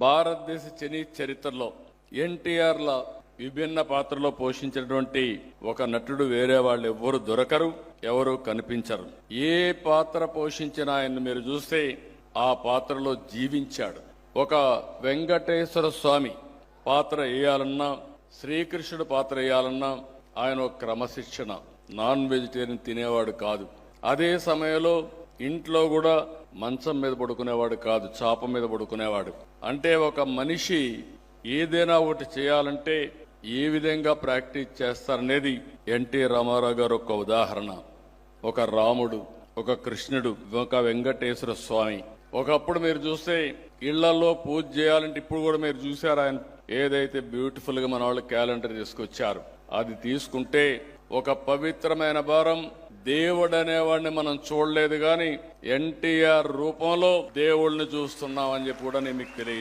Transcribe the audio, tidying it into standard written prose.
భారతదేశ చరిత్రలో ఎన్టీఆర్ల విభిన్న పాత్రలో పోషించినటువంటి ఒక నటుడు వేరే వాళ్ళు ఎవ్వరు దొరకరు, ఎవరు కనిపించరు. ఏ పాత్ర పోషించినా ఆయన మీరు చూస్తే ఆ పాత్రలో జీవించాడు. ఒక వెంకటేశ్వర స్వామి పాత్ర వేయాలన్నా, శ్రీకృష్ణుడు పాత్ర వేయాలన్నా ఆయన ఒక క్రమశిక్షణ. నాన్ వెజిటేరియన్ తినేవాడు కాదు. అదే సమయంలో ఇంట్లో కూడా మంచం మీద పడుకునేవాడు కాదు, చాప మీద పడుకునేవాడు. అంటే ఒక మనిషి ఏదైనా ఒకటి చేయాలంటే ఏ విధంగా ప్రాక్టీస్ చేస్తారనేది ఎన్టీ రామారావు గారు ఒక ఉదాహరణ. ఒక రాముడు, ఒక కృష్ణుడు, ఒక వెంకటేశ్వర స్వామి. ఒకప్పుడు మీరు చూస్తే ఇళ్లలో పూజ చేయాలంటే ఇప్పుడు కూడా మీరు చూసారు ఆయన ఏదైతే బ్యూటిఫుల్ గా మన వాళ్ళు క్యాలెండర్ తీసుకొచ్చారు. అది తీసుకుంటే ఒక పవిత్రమైన భారం. దేవుడు అనేవాడిని మనం చూడలేదు, కానీ ఎన్టీఆర్ రూపంలో దేవుడిని చూస్తున్నామని చెప్పి కూడా నేను మీకు తెలియజేస్తాను.